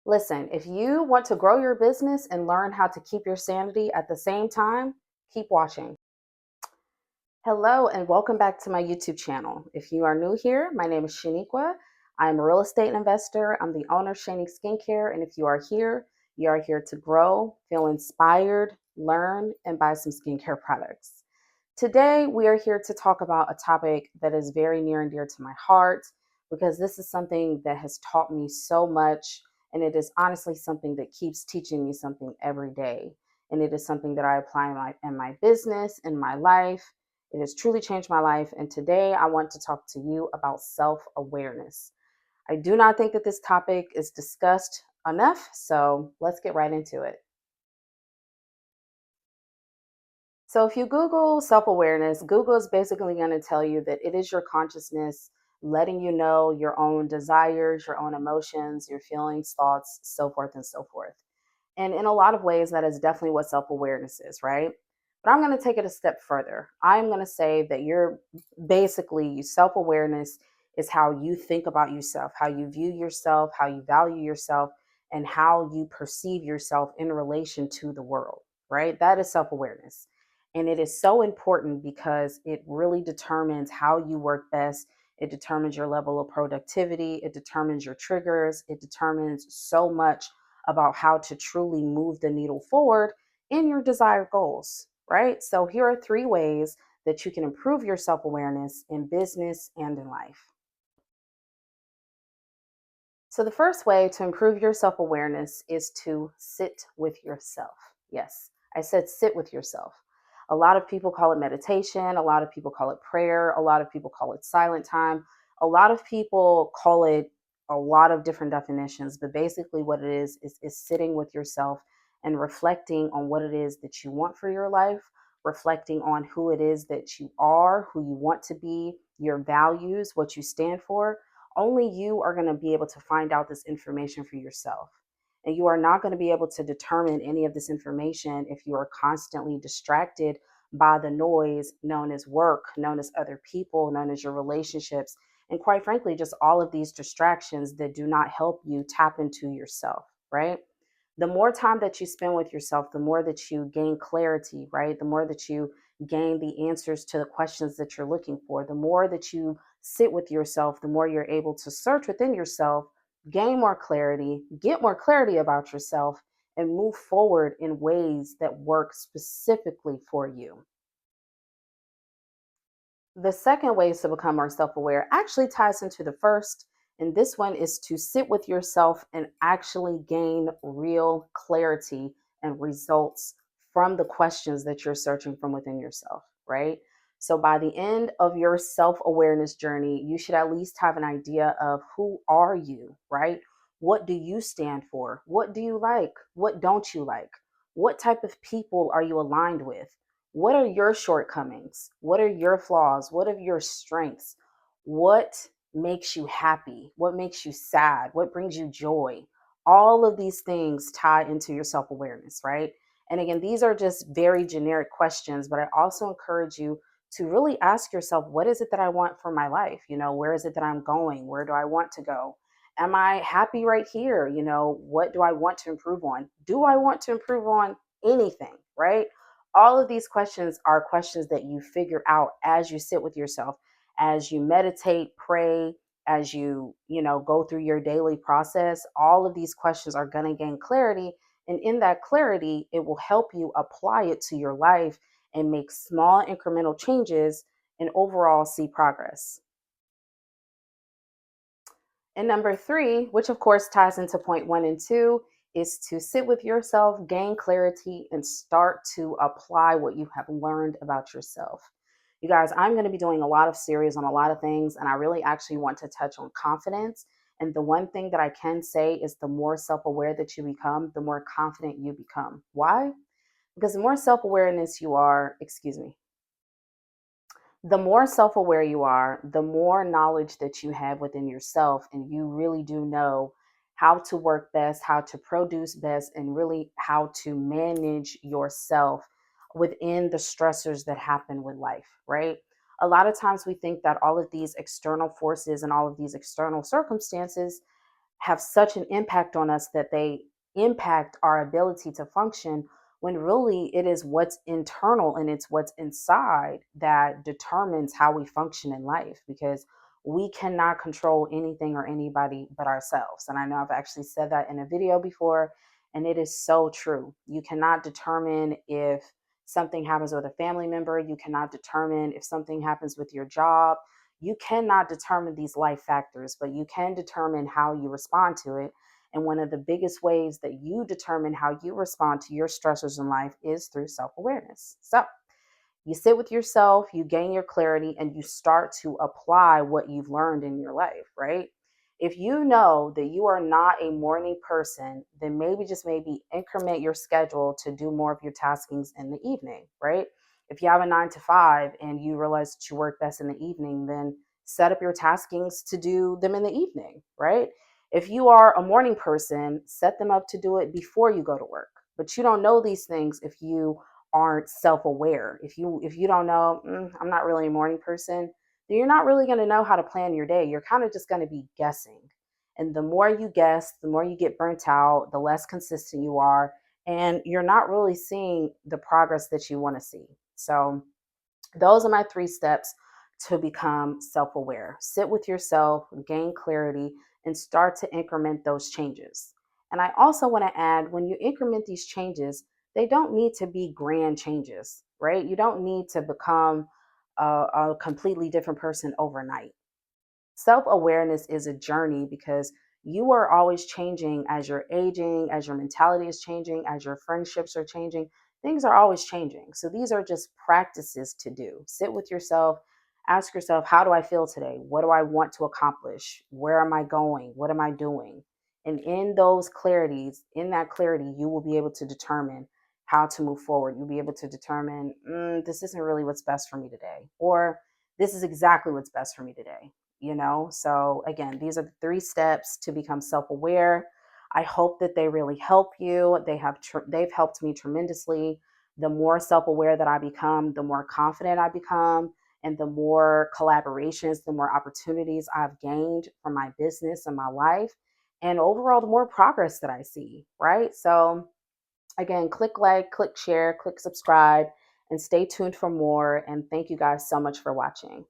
Listen, if you want to grow your business and learn how to keep your sanity at the same time, keep watching. Hello, and welcome back to my YouTube channel. If you are new here, my name is Shaniqua. I'm a real estate investor. I'm the owner of Shanique Skincare. And if you are here, you are here to grow, feel inspired, learn, and buy some skincare products. Today, we are here to talk about a topic that is very near and dear to my heart because this is something that has taught me so much. And it is honestly something that keeps teaching me something every day. And it is something that I apply in my business, in my life. It has truly changed my life. And today I want to talk to you about self awareness. I do not think that this topic is discussed enough. So let's get right into it. So if you Google self awareness, Google is basically going to tell you that it is your consciousness letting you know your own desires, your own emotions, your feelings, thoughts, so forth and so forth. And in a lot of ways, that is definitely what self awareness is, right? But I'm going to take it a step further. I'm going to say that you're basically self awareness is how you think about yourself, how you view yourself, how you value yourself, and how you perceive yourself in relation to the world, right? That is self awareness. And it is so important because it really determines how you work best. It determines your level of productivity. It determines your triggers. It determines so much about how to truly move the needle forward in your desired goals, right? So, here are three ways that you can improve your self awareness in business and in life. So, the first way to improve your self awareness is to sit with yourself. Yes, I said sit with yourself. A lot of people call it meditation. A lot of people call it prayer. A lot of people call it silent time. A lot of people call it a lot of different definitions. But basically, what it is sitting with yourself and reflecting on what it is that you want for your life, reflecting on who it is that you are, who you want to be, your values, what you stand for. Only you are going to be able to find out this information for yourself. And you are not going to be able to determine any of this information if you are constantly distracted by the noise known as work, known as other people, known as your relationships, and quite frankly, just all of these distractions that do not help you tap into yourself, right? The more time that you spend with yourself, the more that you gain clarity, right? The more that you gain the answers to the questions that you're looking for, the more that you sit with yourself, the more you're able to search within yourself, gain more clarity, get more clarity about yourself, and move forward in ways that work specifically for you. The second ways to become more self aware actually ties into the first. And this one is to sit with yourself and actually gain real clarity and results from the questions that you're searching from within yourself, right? So by the end of your self awareness journey, you should at least have an idea of who are you, right? What do you stand for? What do you like? What don't you like? What type of people are you aligned with? What are your shortcomings? What are your flaws? What are your strengths? What makes you happy? What makes you sad? What brings you joy? All of these things tie into your self awareness, right? And again, these are just very generic questions, but I also encourage you to really ask yourself, what is it that I want for my life? Where is it that I'm going? Where do I want to go? Am I happy right here? What do I want to improve on? Do I want to improve on anything, right? All of these questions are questions that you figure out as you sit with yourself, as you meditate, pray, as you go through your daily process. All of these questions are going to gain clarity, and in that clarity it will help you apply it to your life and make small incremental changes and overall see progress. And number three, which of course ties into point one and two, is to sit with yourself, gain clarity, and start to apply what you have learned about yourself. You guys, I'm going to be doing a lot of series on a lot of things, and I really actually want to touch on confidence. And the one thing that I can say is the more self aware that you become, the more confident you become. Why? Because the more self awareness you are, excuse me, the more self aware you are, the more knowledge that you have within yourself, and you really do know how to work best, how to produce best, and really how to manage yourself within the stressors that happen with life, right? A lot of times we think that all of these external forces and all of these external circumstances have such an impact on us that they impact our ability to function, when really it is what's internal and it's what's inside that determines how we function in life, because we cannot control anything or anybody but ourselves. And I know I've actually said that in a video before, and it is so true. You cannot determine if something happens with a family member, you cannot determine if something happens with your job. You cannot determine these life factors, but you can determine how you respond to it. And one of the biggest ways that you determine how you respond to your stressors in life is through self awareness. So, you sit with yourself, you gain your clarity, and you start to apply what you've learned in your life, right? If you know that you are not a morning person, then maybe increment your schedule to do more of your taskings in the evening, right? If you have a 9 to 5 and you realize that you work best in the evening, then set up your taskings to do them in the evening, right? If you are a morning person, set them up to do it before you go to work. But you don't know these things if you aren't self-aware. If you don't know, I'm not really a morning person, then you're not really going to know how to plan your day. You're kind of just going to be guessing. And the more you guess, the more you get burnt out, the less consistent you are, and you're not really seeing the progress that you want to see. So those are my 3 steps to become self aware. Sit with yourself, gain clarity, and start to increment those changes. And I also want to add, when you increment these changes, they don't need to be grand changes, right? You don't need to become a completely different person overnight. Self awareness is a journey, because you are always changing as you're aging, as your mentality is changing, as your friendships are changing. Things are always changing. So these are just practices to do. Sit with yourself, ask yourself, how do I feel today? What do I want to accomplish? Where am I going? What am I doing? And in that clarity, you will be able to determine how to move forward. You'll be able to determine, this isn't really what's best for me today, or this is exactly what's best for me today. So again, these are the 3 steps to become self-aware. I hope that they really help you. They've helped me tremendously. The more self-aware that I become, the more confident I become, and the more collaborations, the more opportunities I've gained for my business and my life, and overall the more progress that I see, right? So again, click like, click share, click subscribe, and stay tuned for more. And thank you guys so much for watching.